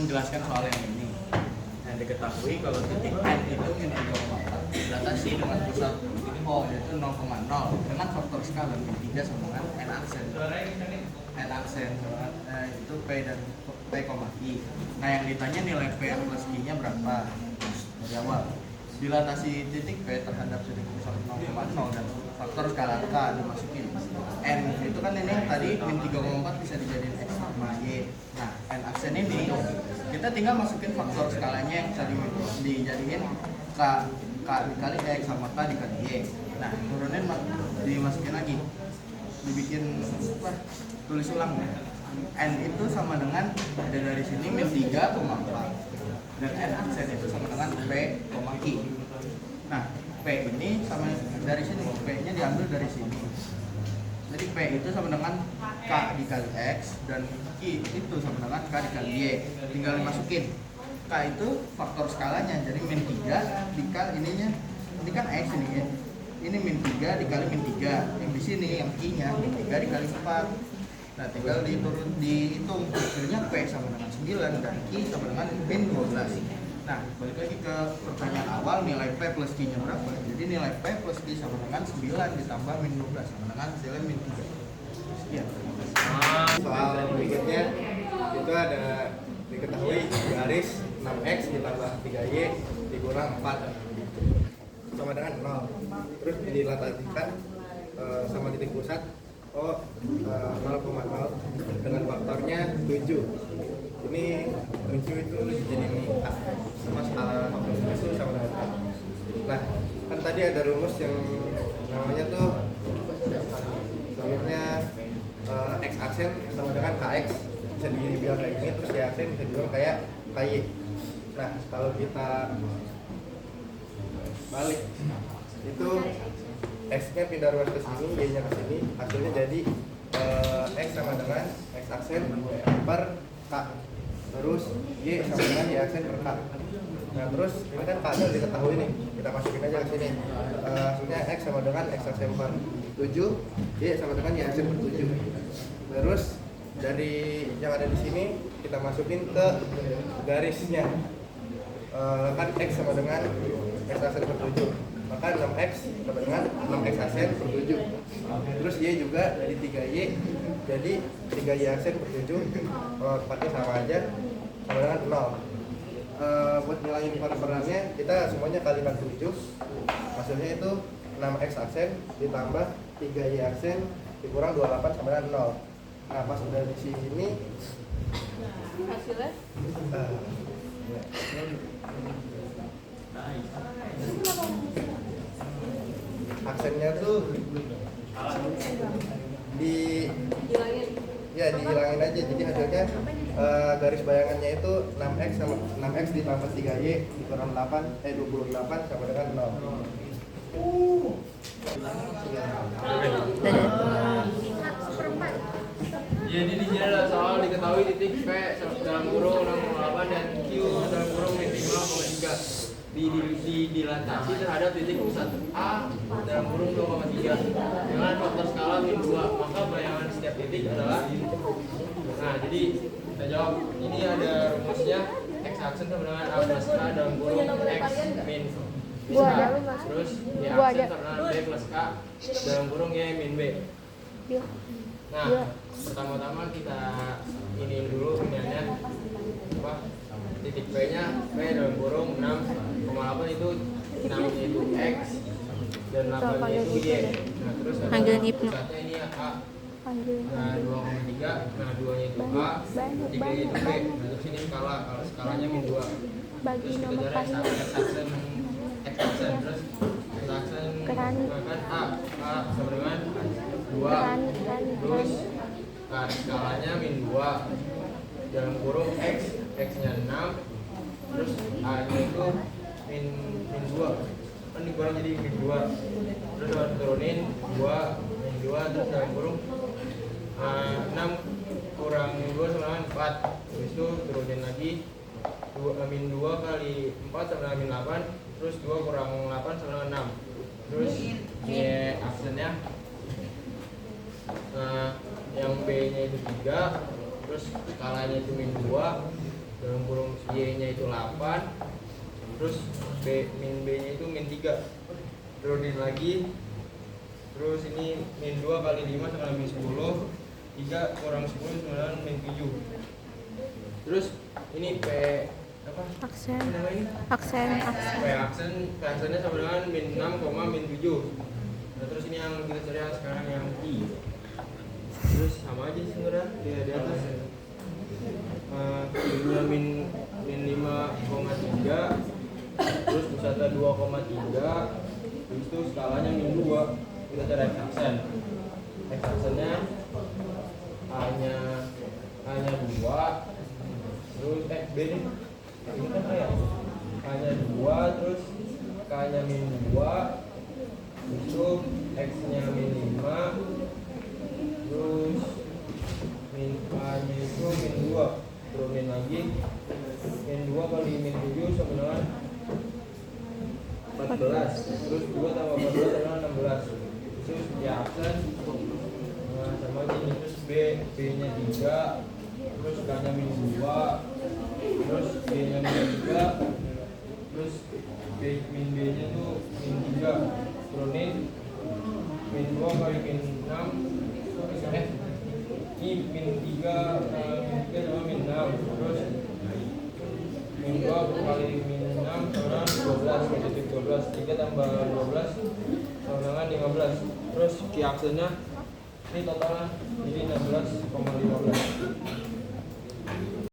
menjelaskan soal yang ini. Yang diketahui kalau titik N itu min 3,4 dilatasi dengan pusat titik O yaitu 0,0 dengan faktor skala min 3 sama dengan N aksen. N aksen itu P dan P, I. Nah yang ditanya nilai P plus Q nya berapa? Dari awal dilatasi titik P terhadap titik pusat 0,0 dan faktor skala K dimasukin. N itu kan ini tadi min 3,4 bisa dijadiin X sama Y. Nah N aksen ini kita tinggal masukin faktor skalanya yang tadi dijadiin K dikali X sama K dikali Y. Nah turunin dimasukin lagi, dibikin apa, tulis ulang. N itu sama dengan dari sini min 3,4 dan N aksen itu sama dengan P, Q. Nah P ini sama dari sini, P nya diambil dari sini. Jadi P itu sama dengan K dikali X dan Q itu sama dengan K dikali Y. Tinggal dimasukin. K itu faktor skalanya, jadi min 3 dikali ininya. Ini kan X ini ya. Ini min 3 dikali min 3. Yang di sini yang Q nya min 3 dikali 4. Nah tinggal dihitung. Hasilnya P sama dengan 9 dan Q sama dengan min 12. Nah, balik lagi ke pertanyaan awal, nilai P plus Q nya berapa? Jadi nilai P plus Q sama dengan 9 ditambah min 12 sama dengan hasilnya min 3. Sekian. Soal berikutnya itu ada diketahui garis 6x ditambah 3y dikurang 4 sama dengan 0. Terus dilatasikan sama titik pusat O 0,0 dengan faktornya 7. Ini 7 itu jadi A sama skala itu sama dengan A. Nah, kan tadi ada rumus yang namanya tuh rumusnya X aksen sama dengan KX, bisa dibilang kayak gini, terus Y aksen bisa dibilang kayak KY. Nah, kalau kita balik itu X nya pindah ruas ke sini, Y nya ke sini, hasilnya jadi X sama dengan X aksen per K, terus Y sama dengan Y aksen per K. Nah terus ini kan K nya diketahui nih, kita masukin aja ke sini. Hasilnya X sama dengan X aksen per 7, Y sama dengan Y aksen per 7. Terus dari yang ada di sini kita masukin ke garisnya. Kan X sama dengan X aksen per 7. Maka 6x sama dengan 6x aksen per 7. Terus Y juga dari 3y jadi 3y aksen per 7. Kalau tempatnya sama aja, sama dengan 0. Buat ngilangin perannya kita semuanya kalikan 7. Hasilnya itu 6x aksen ditambah 3y aksen dikurang 28 sama dengan 0. Nah pas udah di sini hasilnya aksennya tuh dihilangin aja, jadi hasilnya garis bayangannya itu 6x sama 6x ditambah 3y dikurang 28 sama dengan 0. Jadi di sini adalah soal diketahui titik P dalam kurung 6,8 dan Q dalam kurung min 5,3 dilatasi terhadap titik pusat A dalam kurung 2,3 dengan faktor skala min 2. Maka bayangan setiap titik adalah. Nah jadi kita jawab, ini ada rumusnya X aksen sama dengan A plus K dalam kurung X min K, terus Y aksen sama dengan B plus K dalam kurung Y min B. Nah pertama-tama kita ini dulu pilihannya apa, titik P nya P dalam kurung 6,8 itu 6 nya itu X dan 8 nya itu Y. Nah terus pusatnya ini A. Nah 2,3, nah 2 nya itu A, 3 nya itu B. Nah terus ini skala, kalau skalanya min 2. Terus kita cari X aksen, terus X aksen kan A sama dengan 2, terus skalanya min 2 dalam kurung X nya 6, terus A nya itu min 2 kan dikurang jadi min 2, terus turunin 2 min 2, terus dalam kurung 6 kurang min 2 sama dengan 4. Terus itu turunin lagi min 2 kali 4 sama dengan min 8, terus 2 kurang 8 sama dengan 6. Terus Y aksennya yang B nya itu 3, terus skalanya itu min 2, dalam kurung Y nya itu 8, terus min B nya itu min 3, turunin lagi, terus ini min 2 kali 5 sama min 10, 3 kurang 10 sama min 7. Terus ini P apa? Aksen. Apa namanya? Aksen. P aksennya sama dengan min 6, min 7. Nah terus ini yang kita cari sekarang yang I. Terus sama aja sebenarnya di atas. I-nya min 5,3, terus pusatnya 2,3, terus itu skalanya min 2. Kita cari X aksen. X aksennya A-nya 2, terus B nih. Ini kan ya. A-nya 2, terus K-nya min 2, itu X-nya min 5, terus min A-nya itu min 2, turunin lagi, min 2 kali min 7 sama dengan 14, terus 2 tambah 14 sama dengan 16. Terus di aksen sama gini, terus B nya 3, terus K nya min 2, terus B nya min 3, terus min B nya tuh min 3, turunin min 2 kali min 6, ini min 3 sama min 6, terus min 2 kali min 6 sama 12, positif 12, 3 tambah 12 sama dengan 15. Terus Q aksennya ini totalnya jadi 16,15.